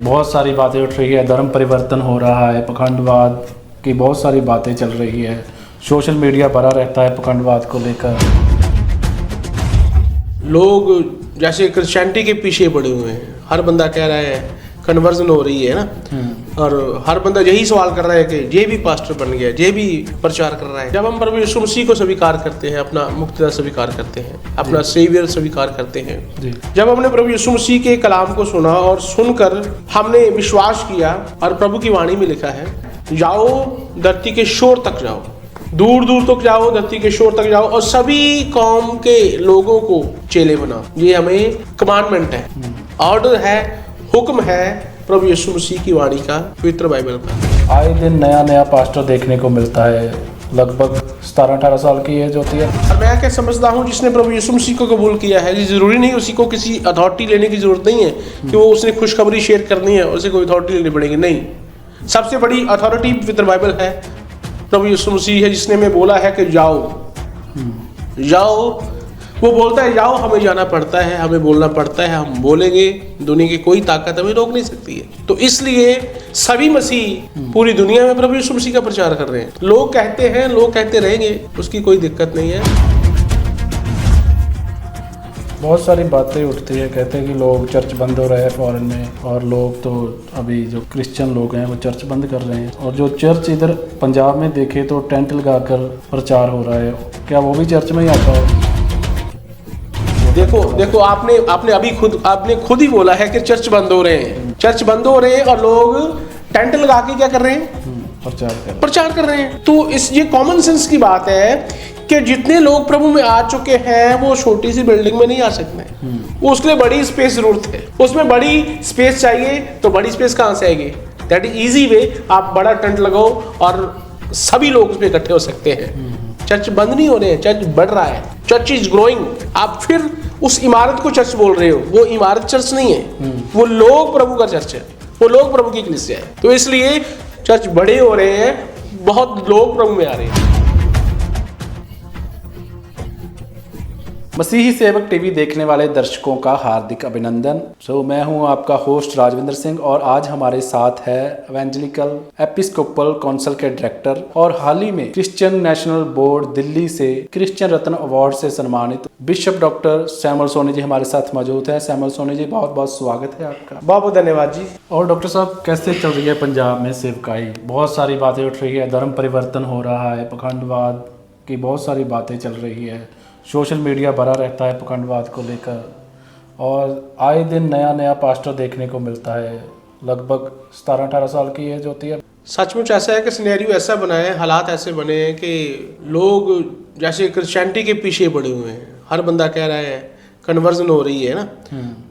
बहुत सारी बातें उठ रही है, धर्म परिवर्तन हो रहा है, पखंडवाद की बहुत सारी बातें चल रही है, सोशल मीडिया भरा रहता है पखंडवाद को लेकर। लोग जैसे क्रिश्चियनिटी के पीछे पड़े हुए हैं, हर बंदा कह रहा है कन्वर्जन हो रही है ना, और हर बंदा यही सवाल कर रहा है कि ये भी पास्टर बन गया, ये भी प्रचार कर रहा है। जब हम प्रभु यीशु मसीह को स्वीकार करते हैं, अपना मुक्तिदाता स्वीकार करते हैं, अपना सेवियर स्वीकार करते हैं, जब हमने प्रभु यीशु मसीह के कलाम को सुना और सुनकर हमने विश्वास किया, और प्रभु की वाणी में लिखा है जाओ धरती के शोर तक जाओ, दूर दूर तक जाओ, धरती के शोर तक जाओ और सभी कौम के लोगों को चेले बनाओ। ये हमें कमांडमेंट है, ऑर्डर है, हुक्म है प्रभु यीशु मसीह की वाणी का, पवित्र बाइबल का। आए दिन नया नया पास्टर देखने को मिलता है, लगभग 17-18 साल की एज होती है। और मैं क्या समझता हूँ, जिसने प्रभु यीशु मसीह को कबूल किया है, जरूरी नहीं उसी को किसी अथॉरिटी लेने की जरूरत नहीं है कि वो उसने खुशखबरी शेयर करनी है, उसे कोई अथॉरिटी लेनी पड़ेगी। नहीं, सबसे बड़ी अथॉरिटी पवित्र बाइबल है, प्रभु यीशु मसीह है, जिसने में बोला है कि जाओ जाओ। वो बोलता है जाओ, हमें जाना पड़ता है, हमें बोलना पड़ता है, हम बोलेंगे, दुनिया की कोई ताकत हमें रोक नहीं सकती है। तो इसलिए सभी मसीह पूरी दुनिया में प्रभु यीशु मसीह का प्रचार कर रहे हैं। लोग कहते हैं, लोग कहते रहेंगे, उसकी कोई दिक्कत नहीं है। बहुत सारी बातें उठती है, कहते हैं कि लोग चर्च बंद हो रहे हैं फॉरेन में, और लोग तो अभी जो क्रिश्चियन लोग हैं वो चर्च बंद कर रहे हैं, और जो चर्च इधर पंजाब में देखे तो टेंट लगाकर प्रचार हो रहा है। क्या वो भी चर्च में ही आता है? देखो आपने खुद ही बोला है कि चर्च बंद हो रहे हैं, चर्च बंद हो रहे हैं और लोग टेंट लगा के क्या कर रहे हैं? प्रचार कर रहे हैं। तो ये कॉमन सेंस की बात है कि जितने लोग प्रभु में आ चुके हैं वो छोटी सी बिल्डिंग में नहीं आ सकते, वो उसके लिए बड़ी स्पेस जरूरत है, उसमें बड़ी स्पेस चाहिए। तो बड़ी स्पेस कहाँ से आएगी? दैट इज इजी वे, आप बड़ा टेंट लगाओ और सभी लोग उसमें इकट्ठे हो सकते हैं। चर्च बंद नहीं हो रहे हैं, चर्च बढ़ रहा है, चर्च इज ग्रोइंग। आप फिर उस इमारत को चर्च बोल रहे हो, वो इमारत चर्च नहीं है, वो लोग प्रभु का चर्च है, वो लोग प्रभु की कलीसिया है। तो इसलिए चर्च बड़े हो रहे हैं, बहुत लोग प्रभु में आ रहे हैं। मसीही सेवक टीवी देखने वाले दर्शकों का हार्दिक अभिनंदन। मैं हूं आपका होस्ट राजविंदर सिंह, और आज हमारे साथ है एवेंजलिकल एपिस्कोपल काउंसिल के डायरेक्टर और हाल ही में क्रिश्चियन नेशनल बोर्ड दिल्ली से क्रिश्चियन रत्न अवार्ड से सम्मानित bishop doctor Samuel Soni ji हमारे साथ मौजूद है। सैमुअल सोनी जी, बहुत बहुत स्वागत है आपका। बहुत बहुत धन्यवाद जी। और डॉक्टर साहब, कैसे चल रही है पंजाब में सेवकाई? बहुत सारी बातें उठ रही है, धर्म परिवर्तन हो रहा है, पखंडवाद की बहुत सारी बातें चल रही है, सोशल मीडिया भरा रहता है पखंडवाद को लेकर, और आए दिन नया नया पास्टर देखने को मिलता है, लगभग 17-18 साल की एज होती है। सचमुच ऐसा है कि सिनेरियो ऐसा बना है, हालात ऐसे बने हैं कि लोग जैसे क्रिश्चियनिटी के पीछे पड़े हुए हैं, हर बंदा कह रहा है कन्वर्जन हो रही है ना,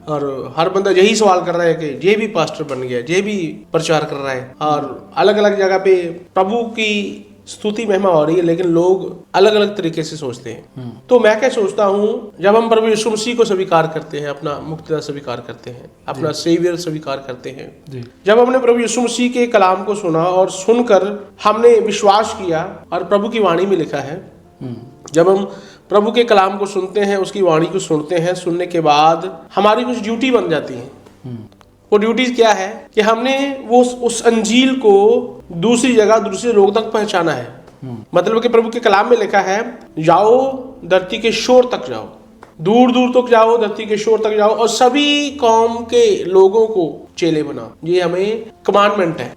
और हर बंदा यही सवाल कर रहा है कि ये भी पास्टर बन गया, ये भी प्रचार कर रहा है, और अलग अलग जगह पे प्रभु की स्तुति महिमा हो रही है, लेकिन लोग अलग अलग तरीके से सोचते हैं। तो मैं क्या सोचता हूँ, जब हम प्रभु यीशु मसीह को स्वीकार करते हैं, अपना मुक्तिदाता स्वीकार करते हैं, अपना सेवियर स्वीकार करते हैं, जब हमने प्रभु यीशु मसीह के कलाम को सुना और सुनकर हमने विश्वास किया, और प्रभु की वाणी में लिखा है जब हम प्रभु के कलाम को सुनते हैं, उसकी वाणी को सुनते हैं, सुनने के बाद हमारी कुछ ड्यूटी बन जाती है। वो ड्यूटीज क्या है कि हमने वो उस अंजील को दूसरी जगह, दूसरे लोग तक पहुंचाना है। मतलब कि प्रभु के कलाम में लिखा है जाओ धरती के शोर तक जाओ, दूर दूर तक जाओ, धरती के शोर तक जाओ और सभी कौम के लोगों को चेले बनाओ। ये हमें कमांडमेंट है,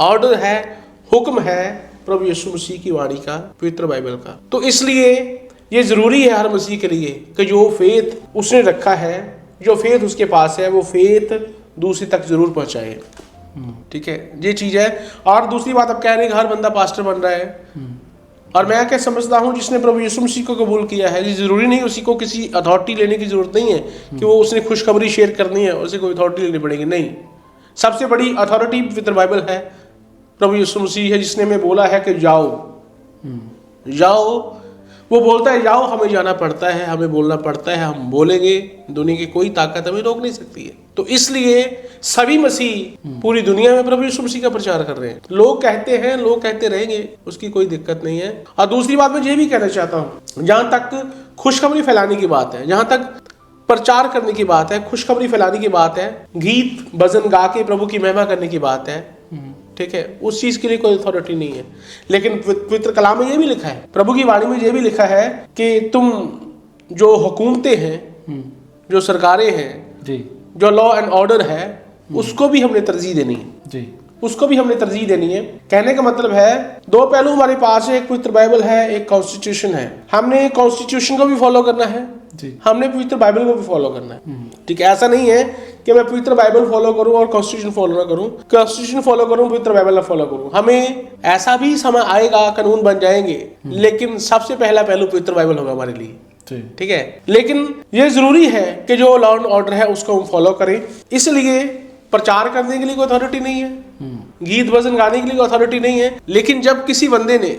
ऑर्डर है, हुक्म है प्रभु यीशु मसीह की वाणी का, पवित्र बाइबल का। तो इसलिए ये जरूरी है हर मसीह के लिए कि जो फेथ उसने रखा है, जो फेथ उसके पास है, वो फेथ दूसरी तक जरूर पहुंचाए। ठीक है, ये चीज है। और दूसरी बात, अब कह रहे हैं हर बंदा पास्टर बन रहा है, और मैं क्या समझता हूँ, जिसने प्रभु यीशु मसीह को कबूल किया है, जरूरी नहीं उसी को किसी अथॉरिटी लेने की जरूरत नहीं है कि वो उसने खुशखबरी शेयर करनी है, उसे कोई अथॉरिटी लेनी पड़ेगी। नहीं, सबसे बड़ी अथॉरिटी पवित्र बाइबल है, प्रभु यीशु मसीह है, जिसने में बोला है कि जाओ जाओ। वो बोलता है जाओ, हमें जाना पड़ता है, हमें बोलना पड़ता है, हम बोलेंगे, दुनिया की कोई ताकत हमें रोक नहीं सकती है। तो इसलिए सभी मसीह पूरी दुनिया में प्रभु यीशु मसीह का प्रचार कर रहे हैं। लोग कहते हैं, लोग कहते रहेंगे, उसकी कोई दिक्कत नहीं है। और दूसरी बात मैं ये भी कहना चाहता हूँ, जहाँ तक खुशखबरी फैलाने की बात है, जहाँ तक प्रचार करने की बात है, खुशखबरी फैलाने की बात है, गीत भजन गा के प्रभु की महिमा करने की बात है, ठीक है, उस चीज के लिए कोई अथॉरिटी नहीं है। लेकिन पवित्र कलाम में ये भी लिखा है, प्रभु की वाणी में ये भी लिखा है कि तुम जो हुकूमतें हैं, जो सरकारें हैं जी, जो लॉ एंड ऑर्डर है, उसको भी हमने तरजीह देनी है जी, उसको भी हमने तरजीह देनी है। कहने का मतलब है दो पहलू हमारे पास है, एक पवित्र बाइबल है, एक कॉन्स्टिट्यूशन है। हमने कॉन्स्टिट्यूशन को भी फॉलो करना है जी, हमने पवित्र बाइबल को भी फॉलो करना है, ठीक है। ऐसा नहीं है कि मैं पवित्र बाइबल फॉलो करूं और कॉन्स्टिट्यूशन फॉलो ना करूं, कॉन्स्टिट्यूशन फॉलो करूं पवित्र बाइबल ना फॉलो करूं। हमें ऐसा भी समय आएगा, कानून बन जाएंगे, लेकिन सबसे पहला पहलू पवित्र बाइबल होगा हमारे लिए, ठीक है। लेकिन ये जरूरी है कि जो लॉ एंड ऑर्डर है उसको हम फॉलो करें। इसलिए प्रचार करने के लिए कोई अथॉरिटी नहीं है, गीत भजन गाने के लिए कोई अथॉरिटी नहीं है। लेकिन जब किसी बंदे ने,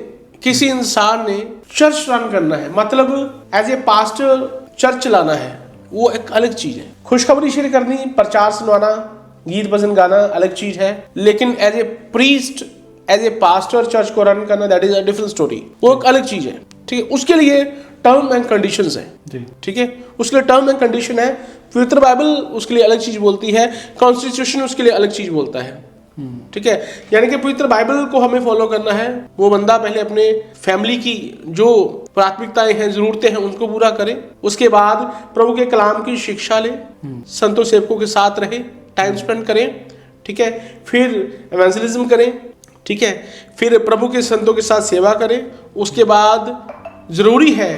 किसी इंसान ने चर्च रन करना है, मतलब एज ए पास्टर चर्च चलाना है, वो एक अलग चीज है। खुशखबरी शेयर करनी, प्रचार सुनवाना, गीत भजन गाना अलग चीज है। लेकिन as a priest, as a pastor church को रन करना, that is a different story, वो एक अलग चीज है, ठीक है। उसके लिए टर्म एंड कंडीशंस है, ठीक है, उसके लिए टर्म एंड कंडीशन है। पवित्र बाइबल उसके लिए अलग चीज बोलती है, कॉन्स्टिट्यूशन उसके लिए अलग चीज बोलता है, ठीक है। यानी कि पवित्र बाइबल को हमें फॉलो करना है। वो बंदा पहले अपने फैमिली की जो प्राथमिकताएं हैं, जरूरतें हैं, उनको पूरा करे। उसके बाद प्रभु के कलाम की शिक्षा ले, संतों सेवकों के साथ रहे, टाइम स्पेंड करें, ठीक है। फिर इवेंजलिज्म करें, ठीक है। फिर प्रभु के संतों के साथ सेवा करें। उसके बाद जरूरी है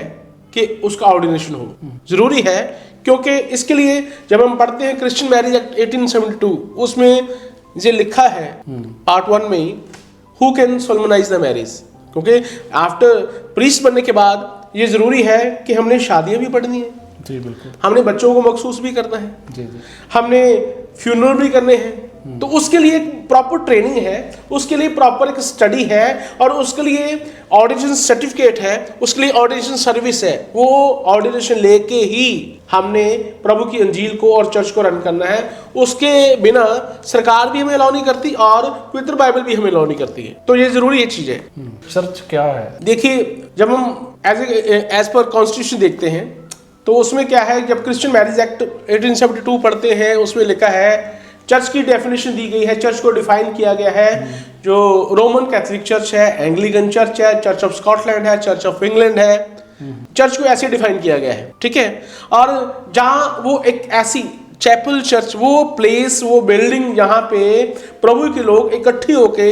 कि उसका ऑर्डिनेशन हो, जरूरी है, क्योंकि इसके लिए जब हम पढ़ते हैं क्रिश्चियन मैरिज एक्ट 1872, उसमें ये लिखा है पार्ट 1 में ही, who can solemnise the marriage, क्योंकि आफ्टर प्रीस्ट बनने के बाद ये जरूरी है कि हमने शादियां भी पढ़नी है जी, बिल्कुल, हमने बच्चों को मखसूस भी करना है जी, हमने फ्यूनरल भी करने हैं। तो उसके लिए प्रॉपर ट्रेनिंग है, उसके लिए प्रॉपर एक स्टडी है, और उसके लिए ऑर्डिनेशन सर्टिफिकेट है, उसके लिए ऑर्डिनेशन सर्विस है। वो ऑर्डिनेशन लेके ही हमने प्रभु की अंजील को और चर्च को रन करना है। उसके बिना सरकार भी हमें अलाउ नहीं करती और पवित्र बाइबल भी हमें अलाउ नहीं करती है। तो ये जरूरी एक चीज है। चर्च क्या है? देखिए, जब हम एज पर कॉन्स्टिट्यूशन देखते हैं तो उसमें क्या है, जब क्रिश्चियन मैरिज एक्ट 1872 पढ़ते हैं, उसमें लिखा है, चर्च की डेफिनेशन दी गई है, चर्च को डिफाइन किया गया है। जो रोमन कैथोलिक चर्च है, एंग्लिकन चर्च है, चर्च ऑफ स्कॉटलैंड है, चर्च ऑफ इंग्लैंड है, चर्च को ऐसे डिफाइन किया गया है, ठीक है। और जहां वो एक ऐसी चैपल चर्च, वो प्लेस, वो बिल्डिंग जहां पे प्रभु के लोग इकट्ठे होके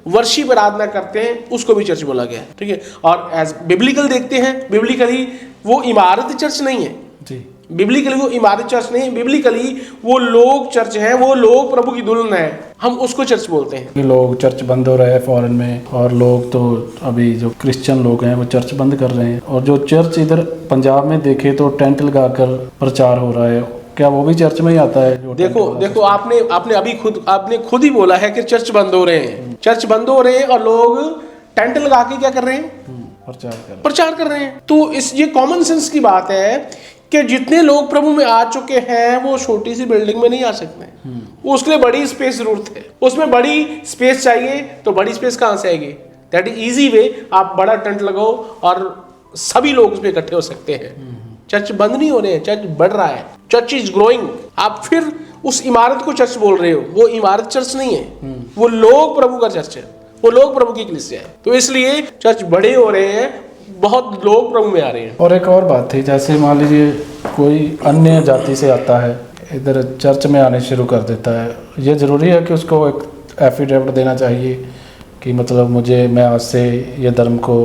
वर्शिप आराधना करते हैं, उसको भी चर्च बोला गया है, ठीक है। और एज बिब्लिकल देखते हैं, बिब्लिकली वो इमारत चर्च नहीं है जी, बिब्लिकली वो इमारत चर्च नहीं, बिब्लिकली वो लोग चर्च हैं, वो लोग प्रभु की दुल्हन है, हम उसको चर्च बोलते हैं। लोग चर्च बंद हो रहे हैं फॉरेन में, और लोग तो अभी जो क्रिश्चियन लोग हैं वो चर्च बंद कर रहे हैं। और जो चर्च इधर पंजाब में देखे तो टेंट लगाकर प्रचार हो रहा है, क्या वो भी चर्च में ही आता है? देखो आपने अभी खुद ही बोला है कि चर्च बंद हो रहे हैं, चर्च बंद हो रहे हैं और लोग टेंट लगा के क्या कर रहे हैं? प्रचार कर रहे हैं। तो ये कॉमन सेंस की बात है कि जितने लोग प्रभु में आ चुके हैं वो छोटी सी बिल्डिंग में नहीं आ सकते, उसके लिए बड़ी स्पेस जरूरत है। उसमें बड़ी स्पेस चाहिए, तो बड़ी स्पेस कहां से आएगी? दैट इज इजी वे, आप बड़ा टेंट लगाओ और सभी लोग उसमें इकट्ठे हो सकते हैं। चर्च बंद नहीं हो रहे हैं, चर्च बढ़ रहा है, चर्च इज ग्रोइंग। आप फिर उस इमारत को चर्च बोल रहे हो, वो इमारत चर्च नहीं है, वो लोग प्रभु का चर्च है, वो लोग प्रभु की कलीसिया है। तो इसलिए चर्च बड़े हो रहे हैं, बहुत लोग प्रभु में आ रहे हैं। और एक और बात थी, जैसे मान लीजिए कोई अन्य जाति से आता है, इधर चर्च में आने शुरू कर देता है, ये ज़रूरी है कि उसको एक एफिडेविट देना चाहिए कि मतलब मैं आज से ये धर्म को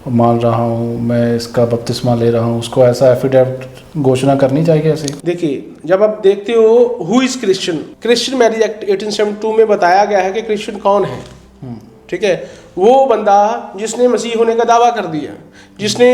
मान रहा हूँ, मैं इसका बपतिस्मा ले रहा हूँ, उसको ऐसा एफिडेविट घोषणा करनी चाहिए ऐसी? देखिए, जब आप देखते हो who is Christian Marriage act 1872 में बताया गया है कि क्रिश्चियन कौन है, ठीक है। वो बंदा जिसने मसीह होने का दावा कर दिया, जिसने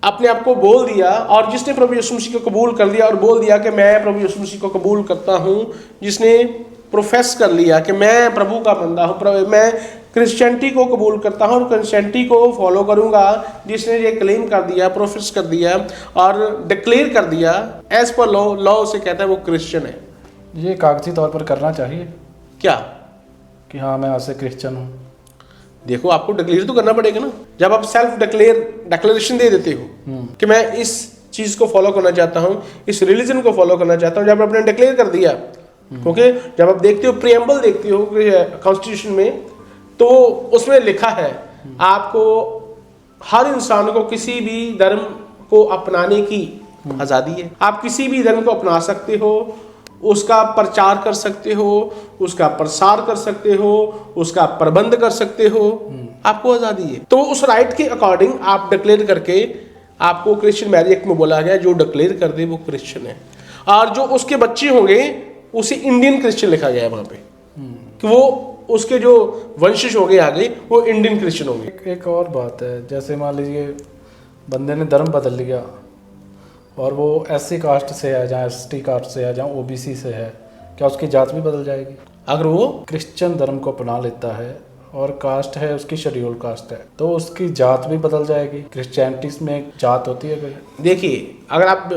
अपने आप को बोल दिया और जिसने प्रभु यीशु मसीह को कबूल कर दिया और बोल दिया कि मैं प्रभु यीशु मसीह को कबूल करता हूँ, जिसने प्रोफेस कर लिया कि मैं प्रभु का बंदा हूँ, मैं क्रिश्चियनिटी को कबूल करता हूँ और क्रिश्चियनिटी को फॉलो करूँगा, जिसने ये क्लेम कर दिया, प्रोफेस कर दिया और डिक्लेयर कर दिया एज पर लॉ उसे कहता है वो क्रिश्चियन है। ये कागजी तौर पर करना चाहिए क्या कि हाँ मैं आज से क्रिश्चियन हूँ? देखो, आपको डिक्लेयर तो करना पड़ेगा ना। जब आप सेल्फ डिक्लेरेशन दे देते हो कि मैं इस चीज़ को फॉलो करना चाहता हूँ, इस रिलीजन को फॉलो करना चाहता हूँ, जब आपने डिक्लेयर कर दिया, क्योंकि जब आप देखते हो प्रियम्बल देखते हो कॉन्स्टिट्यूशन में, तो उसमें लिखा है आपको हर इंसान को किसी भी धर्म को अपनाने की आज़ादी है। आप किसी भी धर्म को अपना सकते हो, उसका प्रचार कर सकते हो, उसका प्रसार कर सकते हो, उसका प्रबंध कर सकते हो, आपको आज़ादी है। तो उस राइट के अकॉर्डिंग आप डिक्लेयर करके, आपको क्रिश्चियन मैरिज एक्ट में बोला गया जो डिक्लेयर कर दे वो क्रिश्चियन है, और जो उसके बच्चे होंगे उसे इंडियन क्रिश्चियन लिखा गया है वहाँ पे, कि वो उसके जो वंशज होंगे आगे वो इंडियन क्रिश्चियन होंगे। एक और बात है, जैसे मान लीजिए बंदे ने धर्म बदल लिया और वो SC कास्ट से है, जहाँ ST कास्ट से है, जहाँ OBC से है, क्या उसकी जात भी बदल जाएगी? अगर वो क्रिश्चियन धर्म को अपना लेता है और कास्ट है उसकी शेड्यूल कास्ट है, तो उसकी जात भी बदल जाएगी। क्रिश्चियनिटी में एक जात होती है कोई? देखिए, अगर आप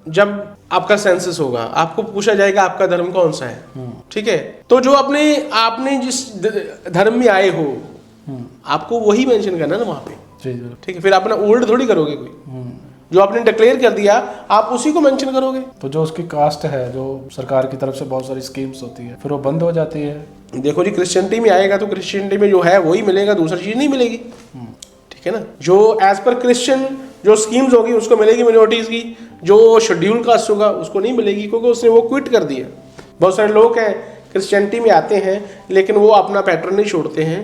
जब आपका सेंसस होगा, आपको पूछा जाएगा आपका धर्म कौन सा है, ठीक है, तो जो आपने जिस धर्म में आए हो आपको वही मेंशन करना है ना वहाँ पे, ठीक है। फिर अपना ओल्ड थोड़ी करोगे, कोई जो आपने डिक्लेयर कर दिया आप उसी को मेंशन करोगे। तो जो उसकी कास्ट है, जो सरकार की तरफ से बहुत सारी स्कीम्स होती है, फिर वो बंद हो जाती है। देखो जी, क्रिश्चियनिटी में आएगा तो क्रिश्चियनिटी में जो है वही मिलेगा, दूसरी चीज नहीं मिलेगी, ठीक है ना। जो एज पर क्रिश्चियन जो स्कीम्स होगी उसको मिलेगी मिनोरिटीज की, जो शेड्यूल कास्ट होगा उसको नहीं मिलेगी, क्योंकि उसने वो क्विट कर दिया। बहुत सारे लोग हैं क्रिश्चियनिटी में आते हैं लेकिन वो अपना पैटर्न नहीं छोड़ते हैं,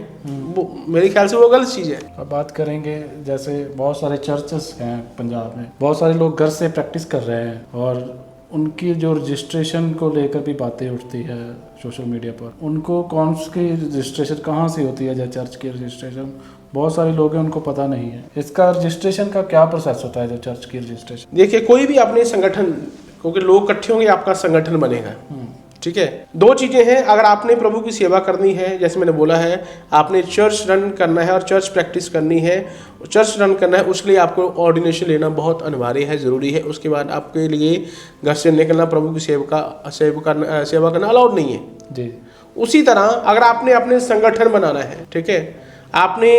वो मेरे ख्याल से वो गलत चीज़ है। अब बात करेंगे, जैसे बहुत सारे चर्चेस हैं पंजाब में, बहुत सारे लोग घर से प्रैक्टिस कर रहे हैं और उनकी जो रजिस्ट्रेशन को लेकर भी बातें उठती है सोशल मीडिया पर। उनको कौन सी रजिस्ट्रेशन कहाँ से होती है, जैसे चर्च की रजिस्ट्रेशन, बहुत सारे लोग हैं उनको पता नहीं है। इसका रजिस्ट्रेशन का क्या प्रोसेस होता है जो चर्च की रजिस्ट्रेशन? देखिए, कोई भी अपने संगठन, क्योंकि लोग इकट्ठे होंगे आपका संगठन बनेगा, ठीक है। दो चीज़ें हैं, अगर आपने प्रभु की सेवा करनी है, जैसे मैंने बोला है, आपने चर्च रन करना है और चर्च प्रैक्टिस करनी है, चर्च रन करना है, उसके लिए आपको ऑर्डिनेशन लेना बहुत अनिवार्य है, ज़रूरी है। उसके बाद आपके लिए घर से निकलना, प्रभु की सेवा करना अलाउड नहीं है जी। उसी तरह अगर आपने अपने संगठन बनाना है, ठीक है, आपने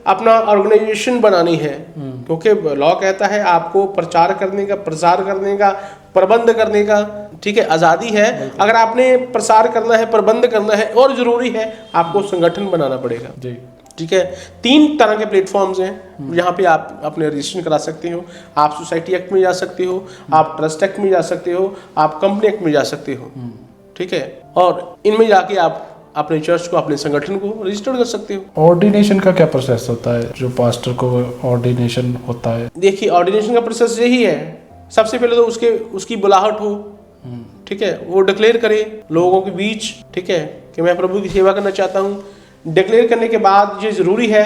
अपना ऑर्गेनाइजेशन बनानी है, क्योंकि लॉ कहता है आपको प्रचार करने का, प्रसार करने का, प्रबंध करने का, ठीक है, आज़ादी है। अगर आपने प्रसार करना है, प्रबंध करना है, और ज़रूरी है आपको संगठन बनाना पड़ेगा जी, ठीक है। 3 तरह के प्लेटफॉर्म्स हैं जहाँ पे आप अपने रजिस्ट्रेशन करा सकते हो। आप सोसाइटी एक्ट में जा सकते हो, आप ट्रस्ट एक्ट में जा सकते हो, आप कंपनी एक्ट में जा सकते हो, ठीक है, और इनमें जाके आप अपने चर्च को, अपने संगठन को रजिस्टर्ड कर सकते हो। ऑर्डिनेशन का क्या प्रोसेस होता है, जो पास्टर को ऑर्डिनेशन होता है? देखिए, ऑर्डिनेशन का प्रोसेस यही है, सबसे पहले तो उसकी बुलाहट हो, ठीक है, वो डिक्लेयर करे लोगों के बीच, ठीक है, कि मैं प्रभु की सेवा करना चाहता हूँ। डिक्लेयर करने के बाद ये ज़रूरी है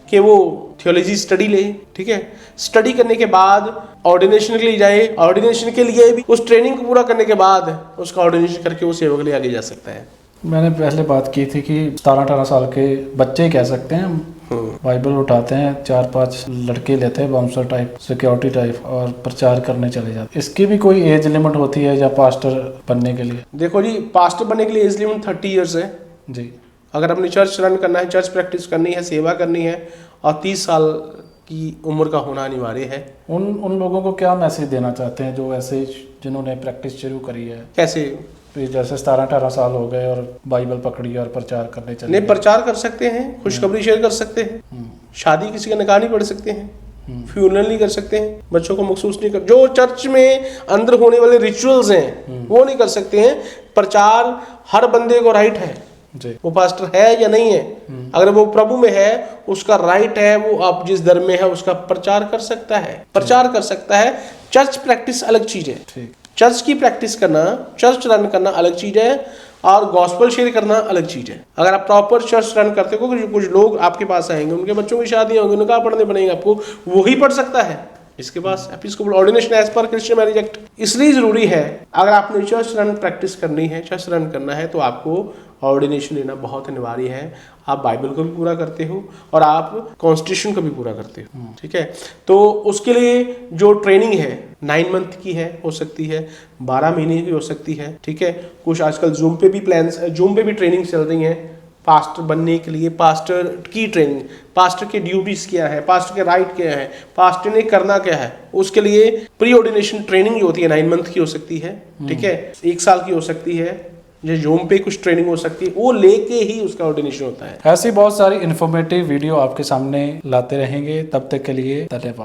कि वो थियोलॉजी स्टडी ले, ठीक है। स्टडी करने के बाद ऑर्डिनेशन के लिए जाए, ऑर्डिनेशन के लिए भी उस ट्रेनिंग को पूरा करने के बाद उसका ऑर्डिनेशन करके वो सेवा के लिए आगे जा सकता है। मैंने पहले बात की थी कि 17-18 साल के बच्चे कह सकते हैं, बाइबल उठाते हैं, 4-5 लड़के लेते हैं बाउंसर टाइप, सिक्योरिटी टाइप, और प्रचार करने चले जाते। इसकी भी कोई एज लिमिट होती है या पास्टर बनने के लिए? देखो जी, पास्टर बनने के लिए एज लिमिट 30 ईयर्स है जी। अगर अपनी चर्च रन करना है, चर्च प्रैक्टिस करनी है, सेवा करनी है, और 30 साल की उम्र का होना अनिवार्य है। उन लोगों को क्या मैसेज देना चाहते हैं जो ऐसे, जिन्होंने प्रैक्टिस शुरू करी है? कैसे? जैसे 17-18 साल हो गए और बाइबल पकड़ी और प्रचार करने चले? नहीं, प्रचार कर सकते हैं, खुशखबरी शेयर कर सकते हैं, शादी किसी का निकाह नहीं पढ़ सकते हैं, फ्यूनरल नहीं कर सकते हैं, बच्चों को मखसूस नहीं कर, जो चर्च में अंदर होने वाले रिचुअल्स हैं वो नहीं कर सकते हैं। प्रचार हर बंदे को राइट है जी। वो पास्टर है या नहीं है, अगर वो प्रभु में है उसका राइट है, वो आप जिस धर्म में है उसका प्रचार कर सकता है, प्रचार कर सकता है। चर्च प्रैक्टिस अलग चीज है, ठीक। चर्च की प्रैक्टिस करना, चर्च रन करना अलग चीज है, और गॉस्पेल शेयर करना अलग चीज है। अगर आप प्रॉपर चर्च रन करते हो, कुछ लोग आपके पास आएंगे, उनके बच्चों की शादी होंगी, उनका पढ़ने बनेंगे, आपको वही पढ़ सकता है इसके पास episcopal ordination as per Christian Marriage Act. इसलिए जरूरी है, अगर आपने चर्च रन प्रैक्टिस करनी है, चर्च रन करना है, तो आपको ऑर्डिनेशन लेना बहुत अनिवार्य है। आप बाइबल को भी पूरा करते हो और आप कॉन्स्टिट्यूशन को भी पूरा करते हो, ठीक है। तो उसके लिए जो ट्रेनिंग है 9 मंथ की है, हो सकती है 12 महीने की हो सकती है, ठीक है। कुछ आजकल जूम पे भी ट्रेनिंग चल रही है, पास्टर बनने के लिए पास्टर की ट्रेनिंग, पास्टर के ड्यूटीज क्या है, पास्टर के राइट क्या है, पास्टर ने करना क्या है, उसके लिए प्री ऑर्डिनेशन ट्रेनिंग जो होती है 9 मंथ की हो सकती है, ठीक है, 1 साल की हो सकती है, जो जोम पे कुछ ट्रेनिंग हो सकती है, वो लेके ही उसका ऑर्डिनेशन होता है। ऐसी बहुत सारी इन्फॉर्मेटिव वीडियो आपके सामने लाते रहेंगे, तब तक के लिए धन्यवाद।